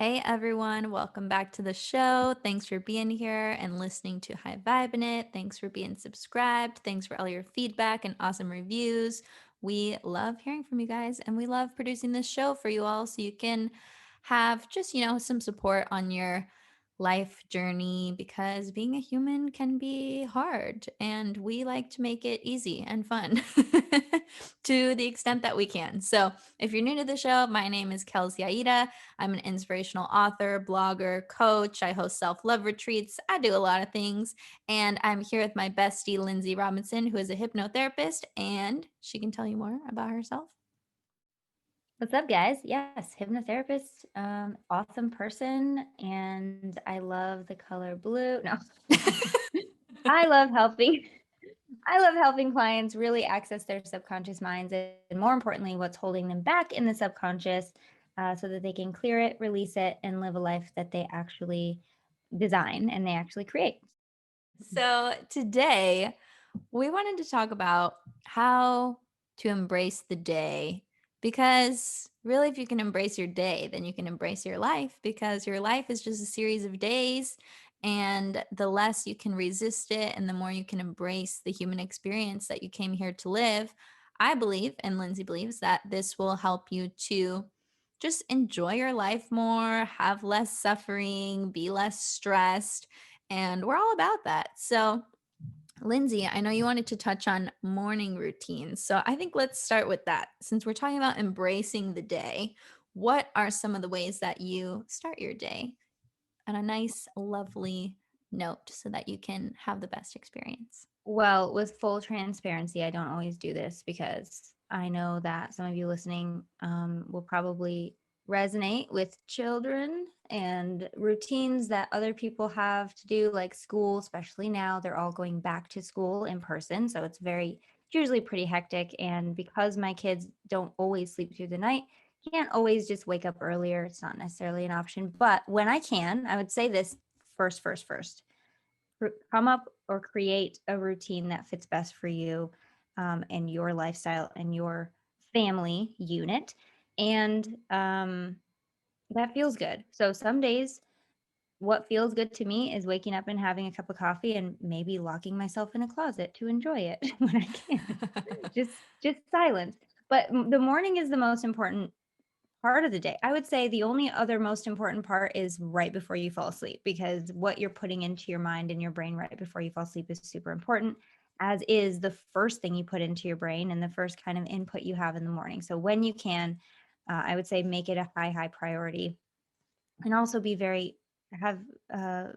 Hey everyone, welcome back to the show. Thanks for being here and listening to High Vibe in It. Thanks for being subscribed. Thanks for all your feedback and awesome reviews. We love hearing from you guys and we love producing this show for you all so you can have just, some support on your life journey because being a human can be hard and we like to make it easy and fun to the extent that we can. So, if you're new to the show, my name is Kelsey Aida. I'm an inspirational author, blogger, coach. I host self love retreats. I do a lot of things. And I'm here with my bestie, Lindsay Robinson, who is a hypnotherapist, and she can tell you more about herself. What's up, guys? Yes, hypnotherapist, awesome person, and I love the color blue. No, I love helping. I love helping clients really access their subconscious minds and, more importantly, what's holding them back in the subconscious, so that they can clear it, release it, and live a life that they actually design and they actually create. So, today we wanted to talk about how to embrace the day because really, if you can embrace your day, then you can embrace your life because your life is just a series of days. And the less you can resist it and the more you can embrace the human experience that you came here to live, I believe, and Lindsay believes, that this will help you to just enjoy your life more, have less suffering, be less stressed. And we're all about that. So, Lindsay, I know you wanted to touch on morning routines. So I think let's start with that. Since we're talking about embracing the day, what are some of the ways that you start your day on a nice, lovely note so that you can have the best experience? Well, with full transparency, I don't always do this because I know that some of you listening will probably resonate with children and routines that other people have to do, like school, especially now. They're all going back to school in person. So it's usually pretty hectic. And because my kids don't always sleep through the night, can't always just wake up earlier. It's not necessarily an option. But when I can, I would say this first come up or create a routine that fits best for you, and your lifestyle and your family unit. And that feels good. So some days, what feels good to me is waking up and having a cup of coffee and maybe locking myself in a closet to enjoy it when I can. Just silence. But the morning is the most important part of the day. I would say the only other most important part is right before you fall asleep, because what you're putting into your mind and your brain right before you fall asleep is super important, as is the first thing you put into your brain and the first kind of input you have in the morning. So when you can, I would say make it a high priority, and also have, uh,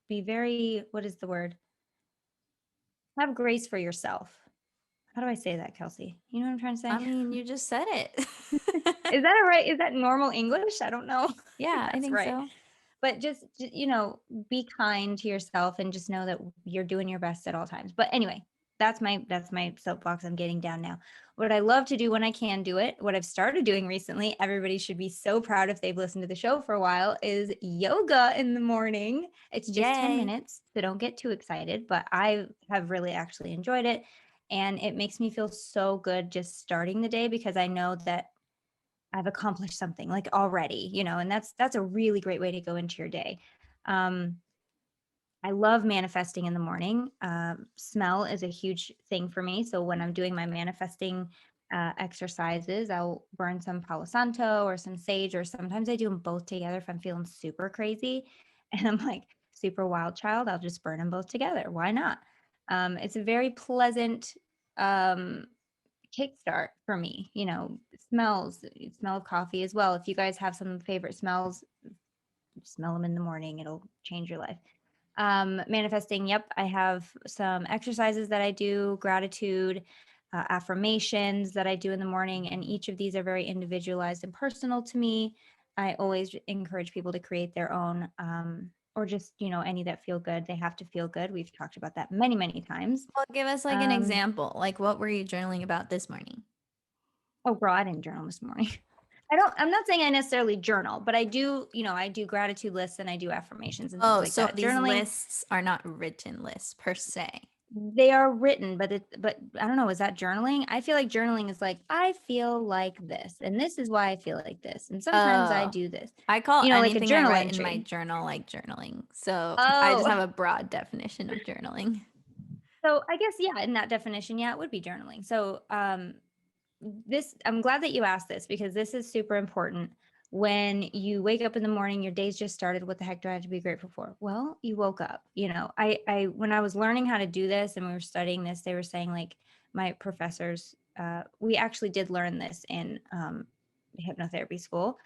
be very, what is the word? Have grace for yourself. How do I say that, Kelsey? You know what I'm trying to I say? mean, you just said it. Is that all right? Is that normal English? I don't know if Yeah, I that's think right. so. But be kind to yourself and just know that you're doing your best at all times. But anyway, that's my soapbox I'm getting down now. What I love to do when I can do it, what I've started doing recently, everybody should be so proud if they've listened to the show for a while, is yoga in the morning. It's just 10 Yay. minutes, so don't get too excited, but I have really actually enjoyed it, and it makes me feel so good just starting the day because I know that I've accomplished something like already, and that's a really great way to go into your day. Um, I love manifesting in the morning. Smell is a huge thing for me. So when I'm doing my manifesting exercises, I'll burn some Palo Santo or some sage, or sometimes I do them both together if I'm feeling super crazy and I'm like super wild child. I'll just burn them both together. Why not? It's a very pleasant um, kickstart for me. Smells, smell of coffee as well. If you guys have some favorite smells, smell them in the morning. It'll change your life. Manifesting, yep, I have some exercises that I do, gratitude, affirmations that I do in the morning, and each of these are very individualized and personal to me. I always encourage people to create their own, or just, any that feel good. They have to feel good. We've talked about that many times. Well, give us like an Um, example. Like, what were you journaling about this morning? oh, girl, I didn't journal this morning. I'm not saying I necessarily journal, but I do gratitude lists and I do affirmations and things Oh, like so that. these Journaling, lists are not written lists per se. They are written, but I don't know, is that journaling? I feel like journaling is like, I feel like this, and this is why I feel like this. And sometimes I Oh, do this, I call like a anything I journal write in my entry. journal like journaling. So I just Oh, have a broad definition of journaling. so I guess, yeah, in that definition, yeah, it would be journaling. So, this I'm glad that you asked this because this is super important. When you wake up in the morning, your day's just started. What the heck do I have to be grateful for? Well, you woke up. I when I was learning how to do this and we were studying this, they were saying, like, my professors, we actually did learn this in hypnotherapy school.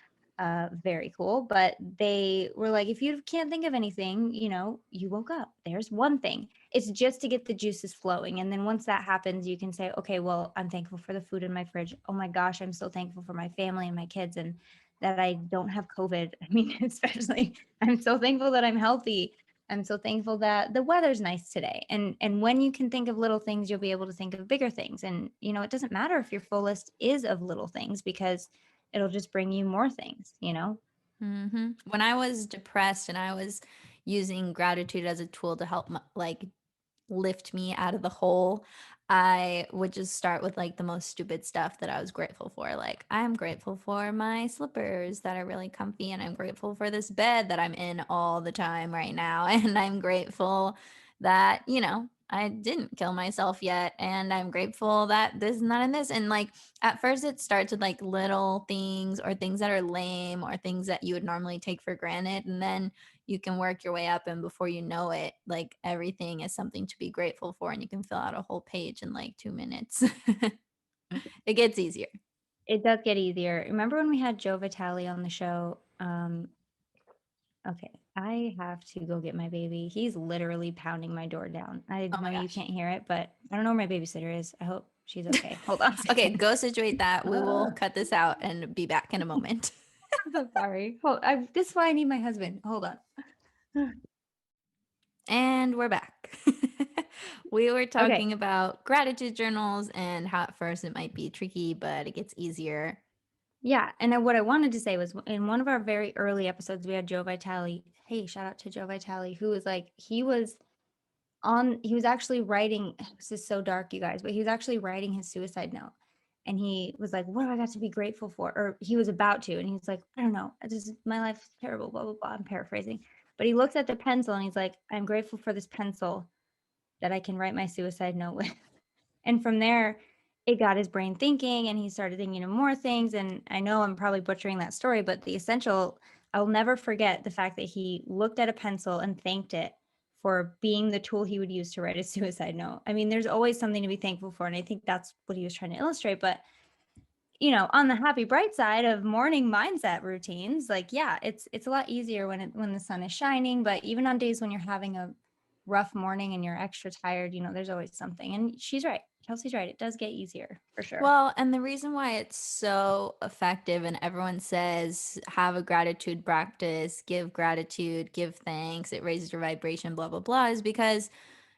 Very cool. But they were like, if you can't think of anything, you woke up. There's one thing. It's just to get the juices flowing. And then once that happens, you can say, okay, well, I'm thankful for the food in my fridge. Oh my gosh, I'm so thankful for my family and my kids and that I don't have COVID. I mean, especially, I'm so thankful that I'm healthy. I'm so thankful that the weather's nice today. And when you can think of little things, you'll be able to think of bigger things. And it doesn't matter if your full list is of little things because it'll just bring you more things. When I was depressed and I was using gratitude as a tool to help like lift me out of the hole, I would just start with like the most stupid stuff that I was grateful for. Like, I'm grateful for my slippers that are really comfy, and I'm grateful for this bed that I'm in all the time right now. And I'm grateful that, I didn't kill myself yet. And I'm grateful that this is not in this. And like, at first, it starts with like little things or things that are lame or things that you would normally take for granted. And then you can work your way up, and before you know it, like, everything is something to be grateful for, and you can fill out a whole page in like 2 minutes. It gets easier. It does get easier. Remember when we had Joe Vitale on the show? Okay, I have to go get my baby. He's literally pounding my door down. I Oh know my you gosh. can't hear it, but I don't know where my babysitter is. I hope she's okay. Hold on a Okay, second. go situate that. We will Uh, cut this out and be back in a moment. I'm so sorry. This is why I need my husband. Hold on. And we're back. We were Okay. talking about gratitude journals and how at first it might be tricky, but it gets easier. Yeah. And then what I wanted to say was in one of our very early episodes, we had Joe Vitale. Hey, shout out to Joe Vitale, who was like, he was actually writing, this is so dark, you guys, but he was actually writing his suicide note. And he was like, what do I got to be grateful for? Or he was about to. And he's like, I don't know. My life is terrible, blah, blah, blah. I'm paraphrasing. But he looks at the pencil and he's like, I'm grateful for this pencil that I can write my suicide note with. And from there, it got his brain thinking and he started thinking of more things. And I know I'm probably butchering that story, but the essential, I'll never forget the fact that he looked at a pencil and thanked it for being the tool he would use to write a suicide note. I mean, there's always something to be thankful for. And I think that's what he was trying to illustrate. But on the happy bright side of morning mindset routines, like, yeah, it's a lot easier when the sun is shining, but even on days when you're having a rough morning and you're extra tired, there's always something. And she's right. Kelsey's right. It does get easier for sure. Well, and the reason why it's so effective, and everyone says have a gratitude practice, give gratitude, give thanks, it raises your vibration, blah, blah, blah, is because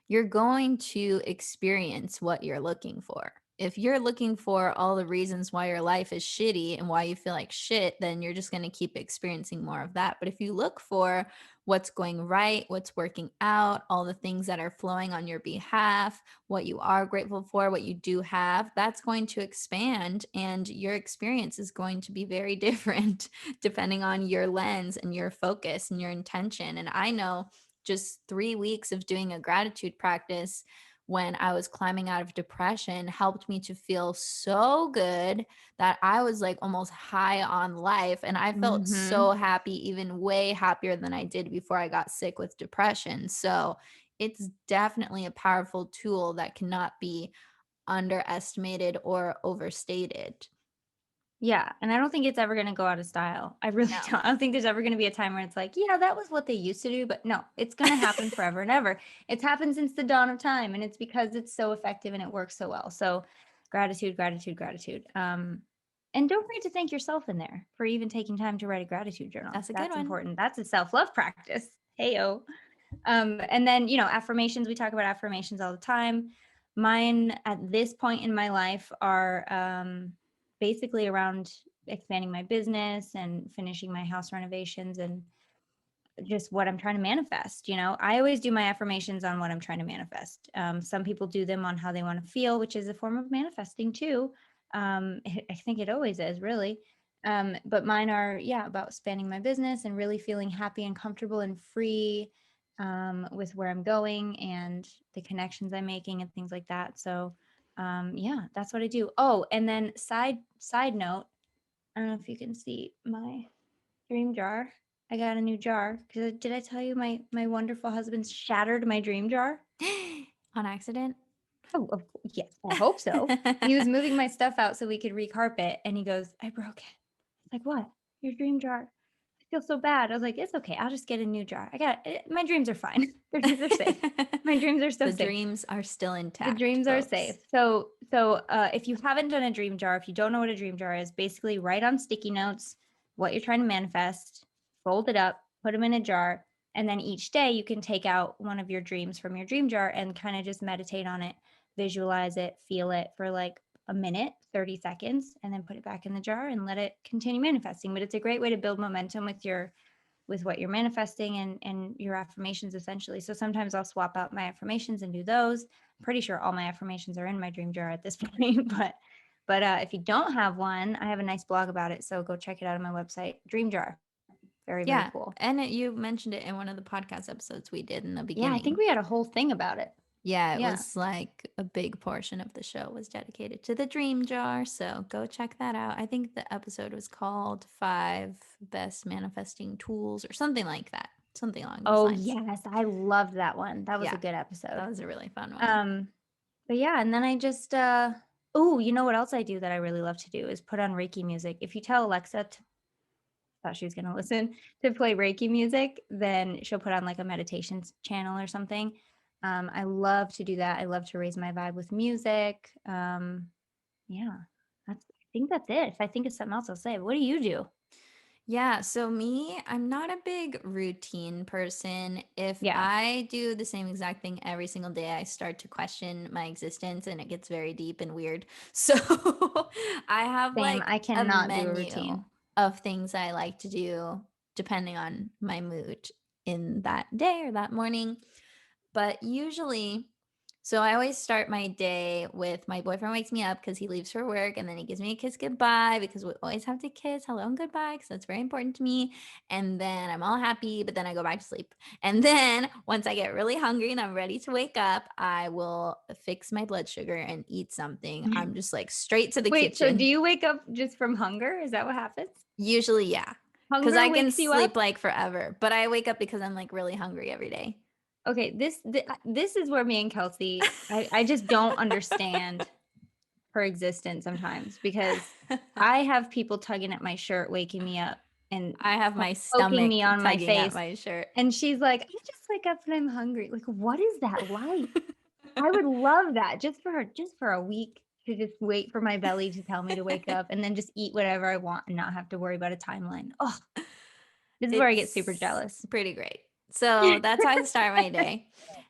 you're going to experience what you're looking for. If you're looking for all the reasons why your life is shitty and why you feel like shit, then you're just going to keep experiencing more of that. But if you look for what's going right, what's working out, all the things that are flowing on your behalf, what you are grateful for, what you do have, that's going to expand, and your experience is going to be very different depending on your lens and your focus and your intention. And I know just 3 weeks of doing a gratitude practice when I was climbing out of depression helped me to feel so good that I was like almost high on life. And I felt Mm-hmm. so happy, even way happier than I did before I got sick with depression. So it's definitely a powerful tool that cannot be underestimated or overstated. Yeah. And I don't think it's ever going to go out of style. I really No. don't. I don't think there's ever going to be a time where it's like, yeah, that was what they used to do. But no, it's going to happen forever and ever. It's happened since the dawn of time. And it's because it's so effective and it works so well. So gratitude, gratitude, gratitude. And don't forget to thank yourself in there for even taking time to write a gratitude journal. That's a good That's one. important. That's a self-love practice. Heyo. And then, affirmations, we talk about affirmations all the time. Mine at this point in my life are basically around expanding my business and finishing my house renovations and just what I'm trying to manifest. I always do my affirmations on what I'm trying to manifest. Some people do them on how they want to feel, which is a form of manifesting too. I think it always is, really. But mine are, yeah, about expanding my business and really feeling happy and comfortable and free with where I'm going and the connections I'm making and things like that. So, yeah, that's what I do. Oh, and then side note, I don't know if you can see my dream jar. I got a new jar. Did I tell you my wonderful husband shattered my dream jar? On accident? Oh, yes, I hope so. He was moving my stuff out so we could recarpet, and he goes, "I broke it." Like, "What? Your dream jar?" I feel so bad. I was like, "It's okay. I'll just get a new jar. My dreams are fine. They're safe. My dreams are so The safe." dreams are still The intact, dreams are safe. folks. So if you haven't done a dream jar, if you don't know what a dream jar is, basically write on sticky notes what you're trying to manifest, fold it up, put them in a jar, and then each day you can take out one of your dreams from your dream jar and kind of just meditate on it, visualize it, feel it for like a minute, 30 seconds, and then put it back in the jar and let it continue manifesting. But it's a great way to build momentum with what you're manifesting and your affirmations, essentially. So sometimes I'll swap out my affirmations and do those. I'm pretty sure all my affirmations are in my dream jar at this point, but if you don't have one, I have a nice blog about it, so go check it out on my website. Dream jar, very, very Yeah. cool. And you mentioned it in one of the podcast episodes we did in the Yeah, I think beginning. we had a whole thing about it. Yeah, it Yeah. was like a big portion of the show was dedicated to the dream jar. So go check that out. I think the episode was called Five Best Manifesting Tools or something like that. Something along those Oh lines. yes, I loved that one. That was a Yeah, good episode. that was a really fun one. Um, but yeah, and then I just oh, you know what else I do that I really love to do is put on Reiki music. If you tell Alexa thought she was going to listen to play Reiki music, then she'll put on like a meditation channel or something. I love to do that. I love to raise my vibe with music. Yeah, I think that's it. If I think of something else, I'll say. What do you do? Yeah, so me, I'm not a big routine person. If Yeah, I do the same exact thing every single day, I start to question my existence and it gets very deep and weird. So I have same. like I a cannot do a menu routine. of things I like to do depending on my mood in that day or that morning. But usually, so I always start my day with my boyfriend wakes me up because he leaves for work and then he gives me a kiss goodbye because we always have to kiss hello and goodbye because that's very important to me. And then I'm all happy, but then I go back to sleep. And then once I get really hungry and I'm ready to wake up, I will fix my blood sugar and eat something. I'm just like straight to the Wait, so do kitchen. you wake up just from hunger? Is that what happens? Usually, yeah, because Hunger I can wakes you up? sleep like forever, but I wake up because I'm like really hungry every day. Okay, this is where me and Kelsey, I just don't understand her existence sometimes because I have people tugging at my shirt, waking me up and I have my poking stomach me on my tugging at face. my shirt. And she's like, I just wake up and I'm hungry. Like, what is that like? I would love that just for a week to just wait for my belly to tell me to wake up and then just eat whatever I want and not have to worry about a timeline. Oh, this is where I get super It's jealous. pretty great. So that's how I start my day.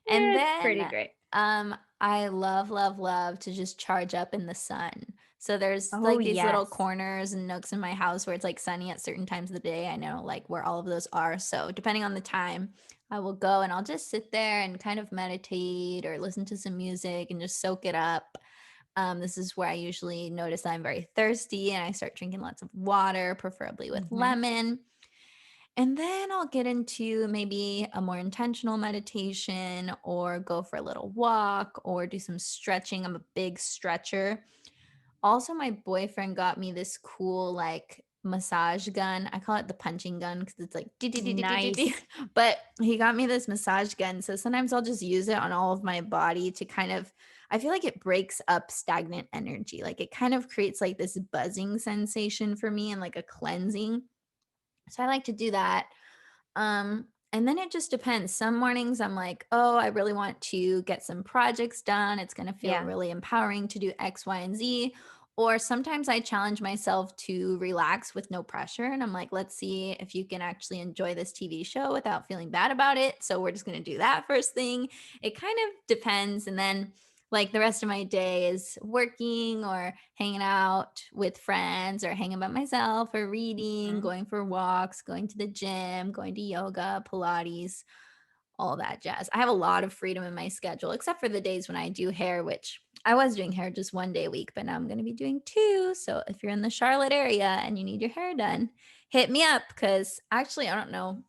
And It's then pretty great. I love, love, love to just charge up in the sun. So there's Oh, like these little yes. corners and nooks in my house where it's like sunny at certain times of the day. I know like where all of those are. So depending on the time, I will go and I'll just sit there and kind of meditate or listen to some music and just soak it up. This is where I usually notice that I'm very thirsty and I start drinking lots of water, preferably with Mhm. lemon. And then I'll get into maybe a more intentional meditation or go for a little walk or do some stretching. I'm a big stretcher. Also, my boyfriend got me this cool like massage gun. I call it the punching gun because it's like dee, dee, dee, dee, dee, dee, dee. Nice. But he got me this massage gun. So sometimes I'll just use it on all of my body to kind of I feel like it breaks up stagnant energy. Like it kind of creates like this buzzing sensation for me and like a cleansing. So I like to do that. And then it just depends. Some mornings I'm like, oh, I really want to get some projects done. It's going to feel Yeah. really empowering to do X, Y, and Z. Or sometimes I challenge myself to relax with no pressure. And I'm like, let's see if you can actually enjoy this TV show without feeling bad about it. So we're just going to do that first thing. It kind of depends. And then Like the rest of my day is working or hanging out with friends or hanging by myself or reading, Mhm. going for walks, going to the gym, going to yoga, Pilates, all that jazz. I have a lot of freedom in my schedule, except for the days when I do hair, which I was doing hair just 1 day a week, but now I'm going to be doing two. So if you're in the Charlotte area and you need your hair done, hit me up because actually, I don't know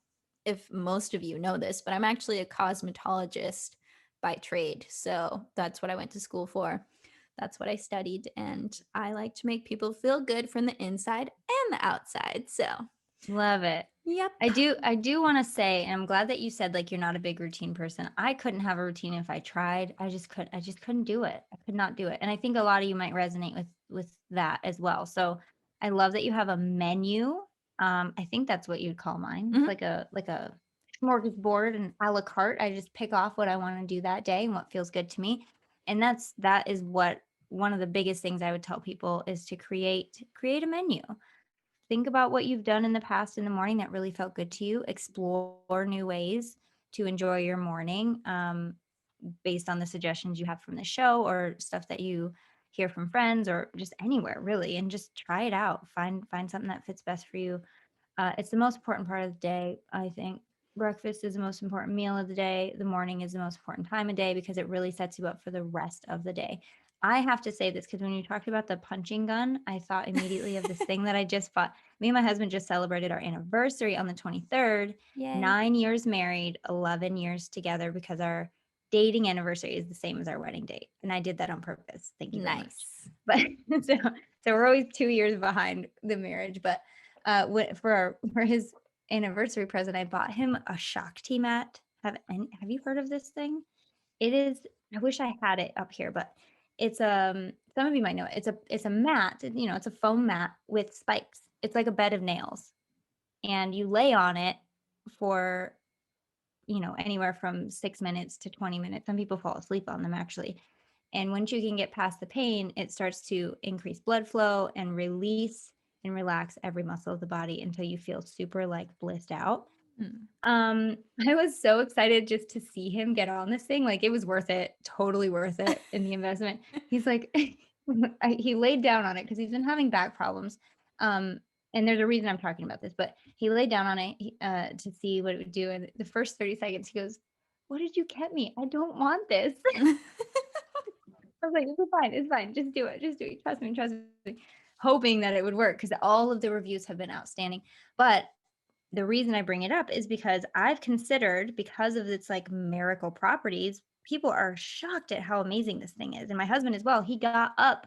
if most of you know this, but I'm actually a cosmetologist by trade. So that's what I went to school for. That's what I studied. And I like to make people feel good from the inside and the outside. So, Love it. yep. I do wanna say, and I'm glad that you said, like, you're not a big routine person. I couldn't have a routine if I tried. I just couldn't do it. I could not do it. And I think a lot of you might resonate with that as well. So, I love that you have a menu. I think that's what you'd call mine. It's Mhm. like a smorgasbord and à la carte. I just pick off what I wanna do that day and what feels good to me. And that is what one of the biggest things I would tell people is to create a menu. Think about what you've done in the past in the morning that really felt good to you. Explore new ways to enjoy your morning, based on the suggestions you have from the show or stuff that you hear from friends or just anywhere really, and just try it out. Find something that fits best for you. It's the most important part of the day, I think. Breakfast is the most important meal of the day. The morning is the most important time of day because it really sets you up for the rest of the day. I have to say this because when you talked about the punching gun, I thought immediately of this thing that I just bought. Me and my husband just celebrated our anniversary on the 23rd, Yay. 9 years married, 11 years together because our dating anniversary is the same as our wedding date. And I did that on purpose. Thank you very much. Nice. But so we're always 2 years behind the marriage. But for his anniversary present, I bought him a Shakti mat. Have you heard of this thing? It is. I wish I had it up here, but it's some of you might know it. It's a mat. It's a foam mat with spikes. It's like a bed of nails, and you lay on it for anywhere from 6 minutes to 20 minutes. Some people fall asleep on them actually. And once you can get past the pain, it starts to increase blood flow and release and relax every muscle of the body until you feel super like blissed out. Mm. I was so excited just to see him get on this thing. Like it was worth it, totally worth it in the investment. He's like, he laid down on it because he's been having back problems. Um, and there's a reason I'm talking about this, but he laid down on it to see what it would do. And the first 30 seconds, he goes, "What did you get me? I don't want this." I was like, "It's fine. It's fine. Just do it. Just do it. Trust me. Trust me." Hoping that it would work because all of the reviews have been outstanding. But the reason I bring it up is because I've considered, because of its like miracle properties, people are shocked at how amazing this thing is. And my husband as well, he got up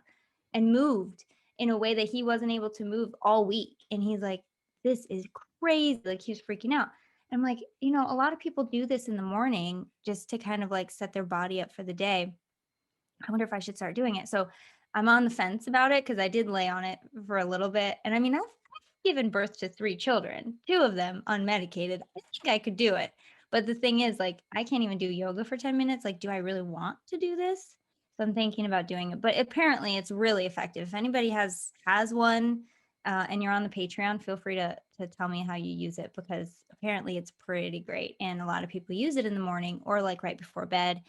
and moved in a way that he wasn't able to move all week. And he's like, "This is crazy." Like he was freaking out. I'm like, a lot of people do this in the morning just to kind of like set their body up for the day. I wonder if I should start doing it. So I'm on the fence about it because I did lay on it for a little bit. And I mean, I've given birth to three children, two of them unmedicated. I think I could do it. But the thing is, like, I can't even do yoga for 10 minutes. Like, do I really want to do this? So I'm thinking about doing it. But apparently it's really effective. If anybody has one and you're on the Patreon, feel free to tell me how you use it because apparently it's pretty great. And a lot of people use it in the morning or like right before bed.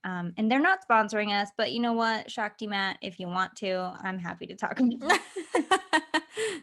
And they're not sponsoring us, but you know what, Shakti Matt, if you want to, I'm happy to talk about it. They're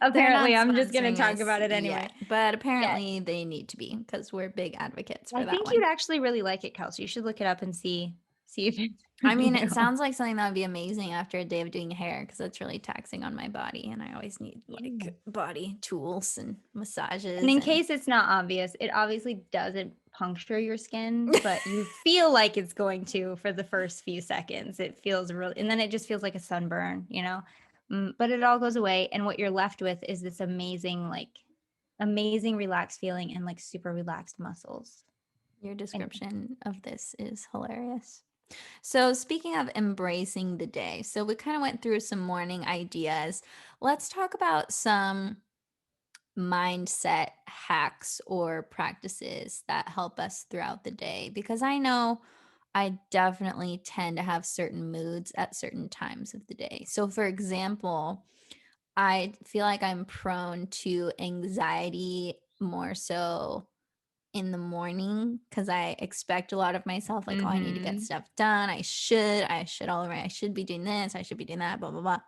not Apparently, I'm just going to sponsoring talk us about it yet, anyway. but Yes. apparently they need to be because we're big advocates I for that think one. you'd actually really like it, Kelsey. You should look it up and see if it's for I mean, you. it sounds like something that would be amazing after a day of doing hair because that's really taxing on my body, and I always need Yeah. like body tools and And massages in and case it's not obvious, it obviously doesn't puncture your skin, but you feel like it's going to for the first few seconds. It feels really, and then it just feels like a sunburn. But it all goes away. And what you're left with is this amazing relaxed feeling and like super relaxed muscles. your And description of this is hilarious. So, speaking of embracing the day, so we kind of went through some morning ideas. Let's talk about some mindset hacks or practices that help us throughout the day because I know I definitely tend to have certain moods at certain times of the day. So, for example, I feel like I'm prone to anxiety more so in the morning because I expect a lot of myself, like, oh, I need to get Mhm. stuff done. I should all right. I should be doing this. I should be doing that, blah, blah, blah.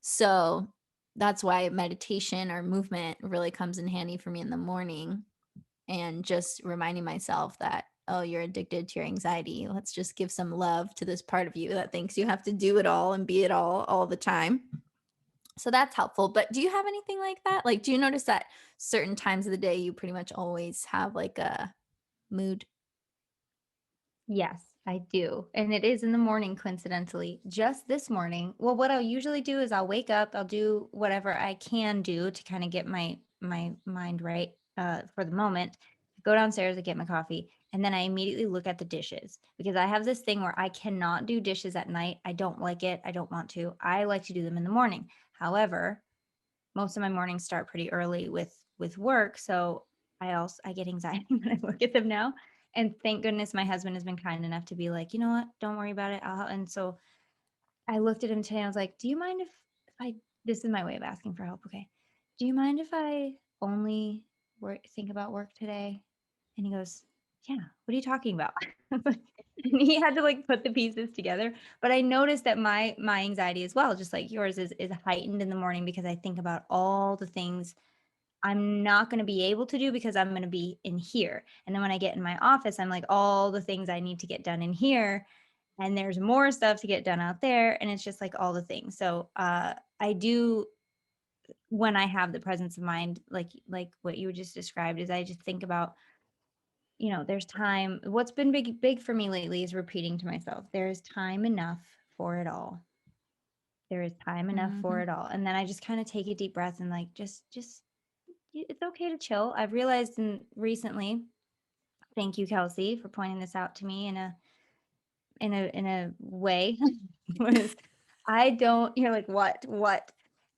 So that's why meditation or movement really comes in handy for me in the morning and just reminding myself that, oh, you're addicted to your anxiety. Let's just give some love to this part of you that thinks you have to do it all and be it all the time. So that's helpful. But do you have anything like that? Like, do you notice that certain times of the day you pretty much always have like a mood? Yes, I do. And it is in the morning, coincidentally. Just this morning. Well, what I'll usually do is I'll wake up, I'll do whatever I can do to kind of get my mind right for the moment. Go downstairs, I get my coffee, and then I immediately look at the dishes because I have this thing where I cannot do dishes at night. I don't like it. I don't want to. I like to do them in the morning. However, most of my mornings start pretty early with work, so I get anxiety when I look at them now. And thank goodness my husband has been kind enough to be like, you know what, don't worry about it. And so I looked at him today. I was like, do you mind if I? This is my way of asking for help. Okay, do you mind if I only think about work today? And he goes, yeah. What are you talking about? And he had to like put the pieces together. But I noticed that my anxiety as well, just like yours, is heightened in the morning because I think about all the things I'm not going to be able to do because I'm going to be in here. And then when I get in my office, I'm like, all the things I need to get done in here. And there's more stuff to get done out there. And it's just like all the things. So I do, when I have the presence of mind, like what you just described, is I just think about, there's time. What's been big for me lately is repeating to myself, there is time enough for it all. There is time enough for Mhm. it all. And then I just kind of take a deep breath and like, just it's okay to chill. I've realized recently, thank you, Kelsey, for pointing this out to me in a way, was I don't, you're like, what?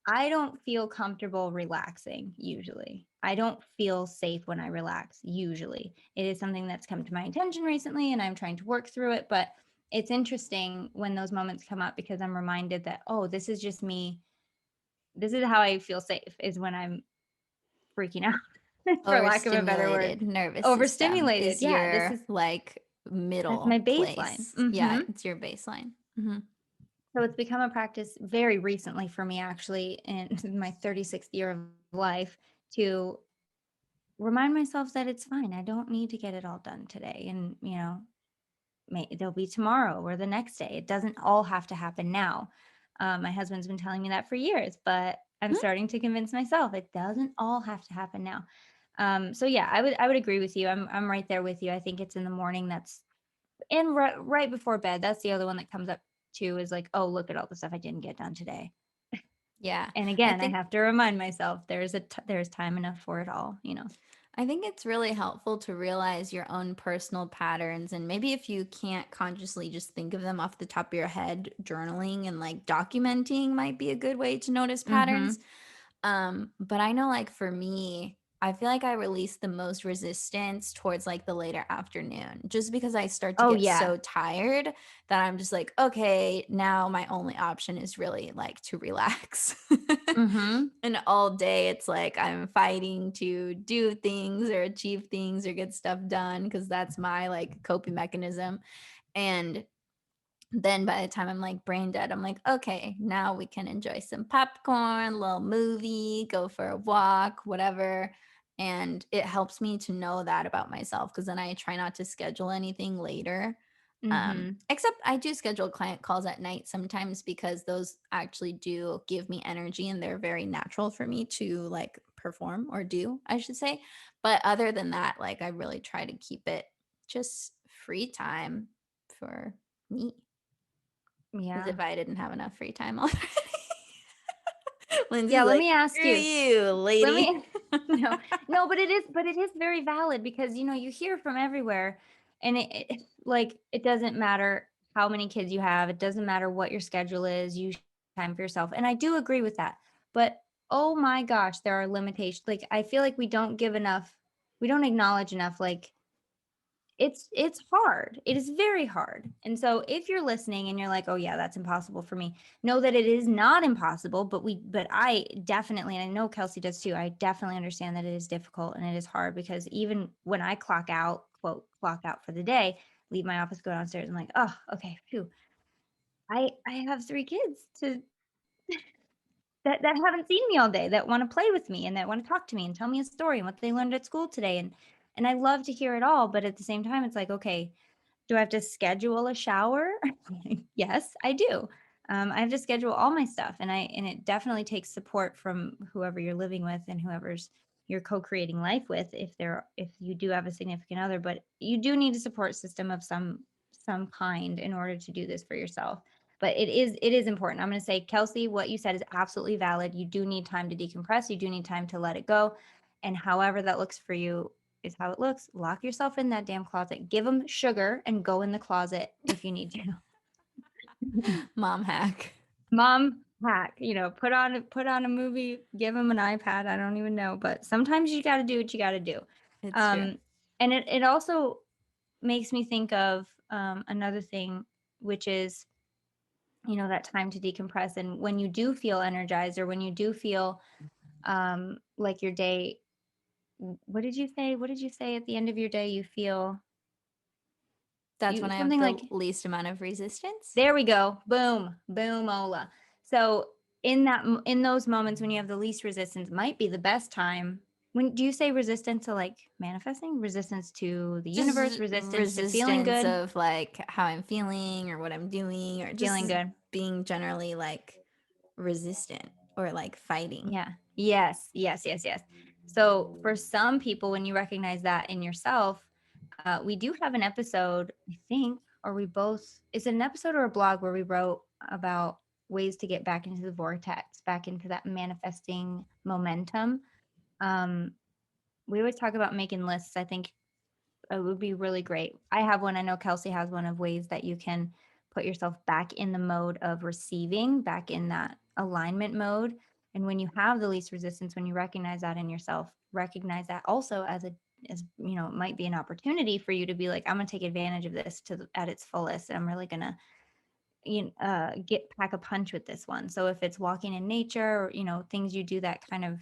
I don't feel comfortable relaxing usually. I don't feel safe when I relax usually. It is something that's come to my attention recently and I'm trying to work through it, but it's interesting when those moments come up because I'm reminded that, oh, this is just me. This is how I feel safe, is when I'm freaking out, for lack of a better word. Overstimulated nervous system Overstimulated. is Yeah, your like that's my middle baseline. place. Yeah, Mhm. it's your baseline. Mhm. So it's become a practice very recently for me, actually, in my 36th year of life, to remind myself that it's fine. I don't need to get it all done today. And, there'll be tomorrow or the next day. It doesn't all have to happen now. My husband's been telling me that for years, but I'm Mm, starting to convince myself it doesn't all have to happen now. So yeah, I would agree with you. I'm right there with you. I think it's in the morning, that's and right before bed. That's the other one that comes up too, is like, oh, look at all the stuff I didn't get done today. yeah. And I again, I think have to remind myself there's time enough for it all. I think it's really helpful to realize your own personal patterns. And maybe if you can't consciously just think of them off the top of your head, journaling and like documenting might be a good way to notice patterns. Mhm. But I know like for me, I feel like I release the most resistance towards like the later afternoon, just because I start to Oh get yeah. so tired that I'm just like, okay, now my only option is really like to relax. Mhm. And all day it's like I'm fighting to do things or achieve things or get stuff done because that's my like coping mechanism. And then by the time I'm like brain dead, I'm like, okay, now we can enjoy some popcorn, a little movie, go for a walk, whatever. And it helps me to know that about myself because then I try not to schedule anything later. Mhm. Except I do schedule client calls at night sometimes because those actually do give me energy and they're very natural for me to like perform or do, I should say. But other than that, like I really try to keep it just free time for me. As Yeah. if I didn't have enough free time already. Yeah, Lindsay's let like, me ask "Screw you. you, Let lady." me no. No, but it is very valid because you hear from everywhere, and like it doesn't matter how many kids you have, it doesn't matter what your schedule is, you should have time for yourself. And I do agree with that. But oh my gosh, there are limitations. Like I feel like we don't acknowledge enough, like it's hard. It is very hard. And so if you're listening and you're like, "Oh yeah, that's impossible for me." Know that it is not impossible, but I definitely, and I know Kelsey does too. I definitely understand that it is difficult and it is hard because even when I clock out, quote, clock out for the day, leave my office, go downstairs, I'm like, "Oh, okay, phew. I have 3 kids to that haven't seen me all day, that wanna play with me and that wanna talk to me and tell me a story and what they learned at school today." And I love to hear it all, but at the same time, it's like, "Okay, do I have to schedule a shower?" Yes, I do. I have to schedule all my stuff, and it definitely takes support from whoever you're living with and whoever's you're co-creating life with, if you do have a significant other, but you do need a support system of some kind in order to do this for yourself. But it is important. I'm going to say, Kelsey, what you said is absolutely valid. You do need time to decompress. You do need time to let it go, and however that looks for you is how it looks. Lock yourself in that damn closet. Give them sugar and go in the closet if you need to. Mom hack. Mom hack, put on a movie, give them an iPad. I don't even know, but sometimes you got to do what you got to do. It's true. Um, and it also makes me think of another thing, which is, that time to decompress. And when you do feel energized, or when you do feel like your day, what did you say? What did you say at the end of your day? You feel That's you when I have something the like, least amount of resistance. there we go. Boom, boom, Ola. So in those moments when you have the least resistance, might be the best time. When do you say resistance to like manifesting? Resistance to the universe, Just resistance to feeling resistance good, of like how I'm feeling or what I'm doing, or feeling just good. being generally like resistant or like fighting. Yeah. Yes, yes, yes, yes. So for some people, when you recognize that in yourself, we do have an episode, I think, or we both, is it an episode or a blog where we wrote about ways to get back into the vortex, back into that manifesting momentum. Um, we always talk about making lists. I think it would be really great. I have one. I know Kelsey has one, of ways that you can put yourself back in the mode of receiving, back in that alignment mode. And when you have the least resistance, when you recognize that in yourself, recognize that also it might be an opportunity for you to be like, I'm going to take advantage of this at its fullest. And I'm really going to get pack a punch with this one. So if it's walking in nature, or things you do that kind of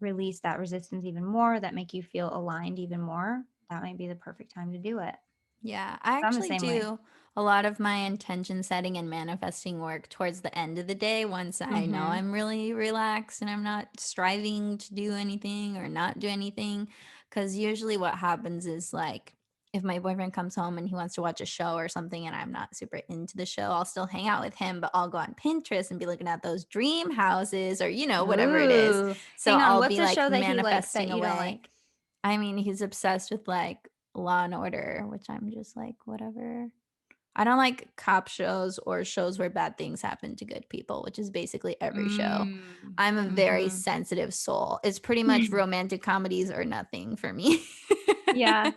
release that resistance even more, that make you feel aligned even more, that might be the perfect time to do it. Yeah, I So I'm the actually same way. do a lot of my intention setting and manifesting work towards the end of the day once I know Mm-hmm. I'm really relaxed and I'm not striving to do anything or not do anything. Because usually what happens is like if my boyfriend comes home and he wants to watch a show or something and I'm not super into the show, I'll still hang out with him, but I'll go on Pinterest and be looking at those dream houses or, whatever it is. Ooh, So hang on. I'll What's be a like show that he likes that manifesting you don't away. like? I mean, he's obsessed with like Law and Order, which I'm just like, whatever. I don't like cop shows or shows where bad things happen to good people, which is basically every show. Mm. I'm a very Mm-hmm. sensitive soul. It's pretty much romantic comedies or nothing for me. Yeah,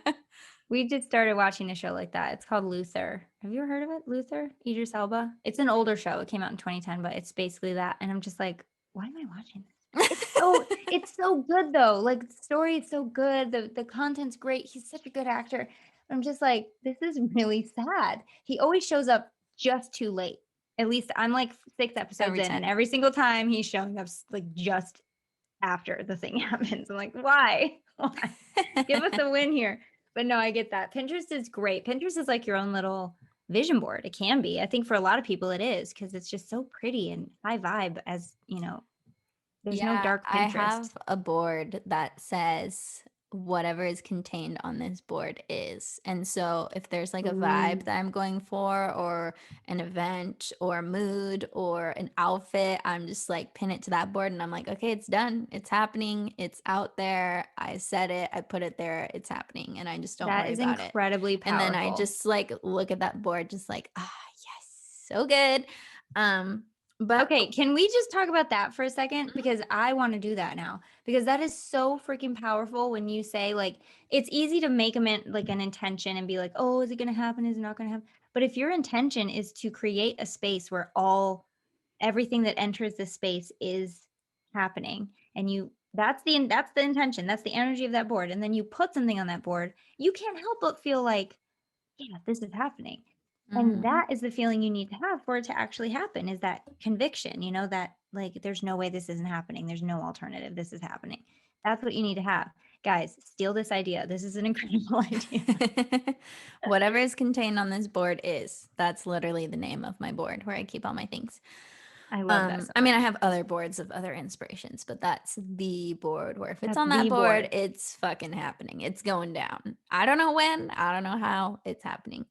we just started watching a show like that. It's called Luther. Have you ever heard of it? Luther, Idris Elba. It's an older show. It came out in 2010, but it's basically that. And I'm just like, why am I watching this? It's so good though. Like the story is so good. The content's great. He's such a good actor. I'm just like, this is really sad. He always shows up just too late. At least I'm like 6 episodes Every in, and time. every single time he's showing up like just after the thing happens. I'm like, why? Why? Give us a win here. But no, I get that. Pinterest is great. Pinterest is like your own little vision board. It can be. I think for a lot of people it is, because it's just so pretty and high vibe, there's no Yeah, dark I Pinterest. have a board that says whatever is contained on this board is. And so if there's like a vibe Ooh. that I'm going for, or an event or a mood or an outfit, I'm just like pin it to that board and I'm like, okay, it's done. It's happening. It's out there. I said it. I put it there. It's happening. And I just don't That worry is about it. incredibly And then I powerful. just like look at that board, just like, yes, so good. But Okay, can we just talk about that for a second? mhm, Because I want to do that now. Because that is so freaking powerful when you say, like, it's easy to make like an intention and be like, oh, is it going to happen? Is it not going to happen? But if your intention is to create a space where everything that enters the space is happening, and That's the intention. That's the energy of that board. And then you put something on that board, you can't help but feel like, yeah, this is happening. And Mhm. that is the feeling you need to have for it to actually happen, is that conviction, that like there's no way this isn't happening. There's no alternative. This is happening. That's what you need to have. Guys, steal this idea. This is an incredible idea. Whatever is contained on this board is. That's literally the name of my board where I keep all my things. I love that so I mean, I much. have other boards of other inspirations, but that's the board where if it's That's on that the board, board. it's fucking happening. It's going down. I don't know when, I don't know how, it's happening.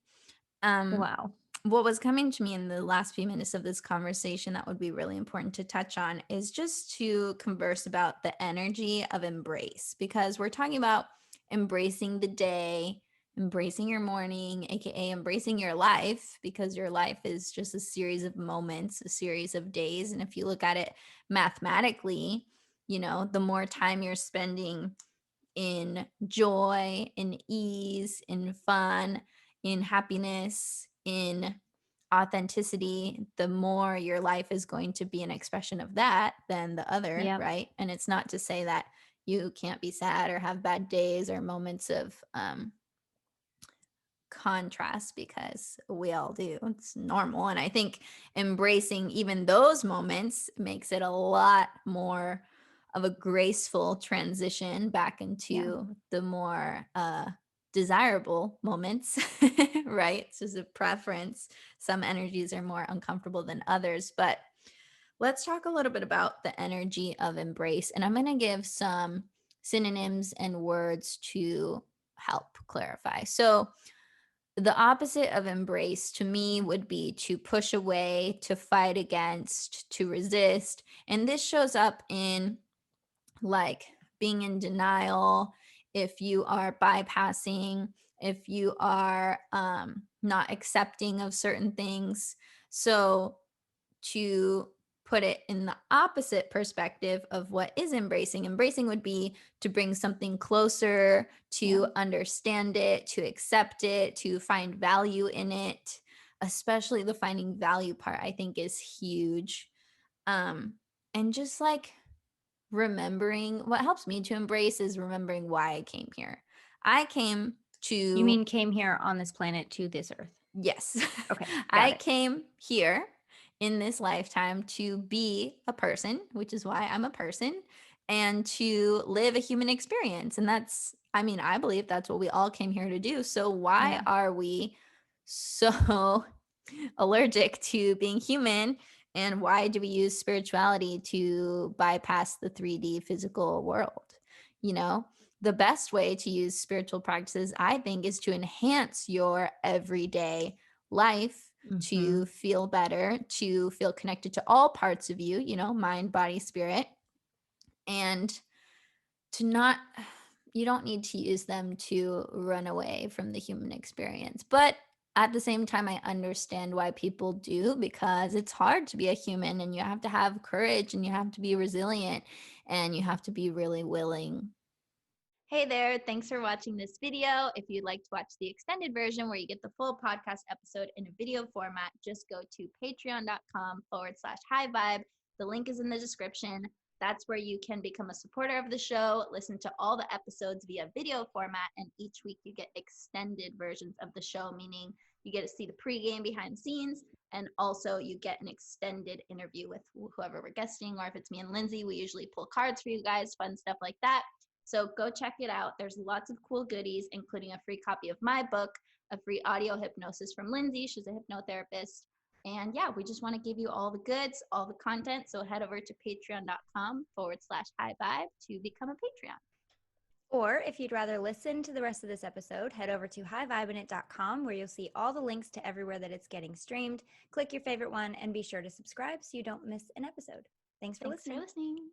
Um, Wow. what was coming to me in the last few minutes of this conversation that would be really important to touch on is just to converse about the energy of embrace, because we're talking about embracing the day, embracing your morning, aka embracing your life, because your life is just a series of moments, a series of days. And if you look at it mathematically, the more time you're spending in joy, in ease, in fun, in happiness, in authenticity, the more your life is going to be an expression of that than the other, Yep. right? And it's not to say that you can't be sad or have bad days or moments of contrast, because we all do. It's normal. And I think embracing even those moments makes it a lot more of a graceful transition back Yeah. into the more desirable moments, right? It's just a preference. Some energies are more uncomfortable than others. But let's talk a little bit about the energy of embrace. And I'm going to give some synonyms and words to help clarify. So, the opposite of embrace to me would be to push away, to fight against, to resist. And this shows up in like being in denial, if you are bypassing, if you are not accepting of certain things. So to put it in the opposite perspective of what is embracing, embracing would be to bring something closer, Yeah. to understand it, to accept it, to find value in it. Especially the finding value part, I think, is huge. um and just like remembering, what helps me to embrace is remembering why I came here. I came You to mean came here on this planet to this earth? Yes. Okay. Got I it. came here in this lifetime to be a person, which is why I'm a person, and to live a human experience. And that's, I mean, I believe that's what we all came here to do. So why Yeah. are we so allergic to being human? And why do we use spirituality to bypass the 3D physical world? You know, the best way to use spiritual practices, I think, is to enhance your everyday life, Hmm. to feel better, to feel connected to all parts of you, mind, body, spirit, and to not, you don't need to use them to run away from the human experience. But at the same time, I understand why people do, because it's hard to be a human and you have to have courage and you have to be resilient and you have to be really willing. Hey there, thanks for watching this video. If you'd like to watch the extended version where you get the full podcast episode in a video format, just go to patreon.com/high vibe. The link is in the description. That's where you can become a supporter of the show, listen to all the episodes via video format, and each week you get extended versions of the show, meaning you get to see the pregame behind the scenes, and also you get an extended interview with whoever we're guesting, or if it's me and Lindsay, we usually pull cards for you guys, fun stuff like that. So go check it out. There's lots of cool goodies, including a free copy of my book, a free audio hypnosis from Lindsay. She's a hypnotherapist. And yeah, we just want to give you all the goods, all the content. So head over to patreon.com/high vibe to become a Patreon. Or if you'd rather listen to the rest of this episode, head over to highvibinit.com where you'll see all the links to everywhere that it's getting streamed. Click your favorite one and be sure to subscribe so you don't miss an episode. Thanks for Thanks for listening. listening.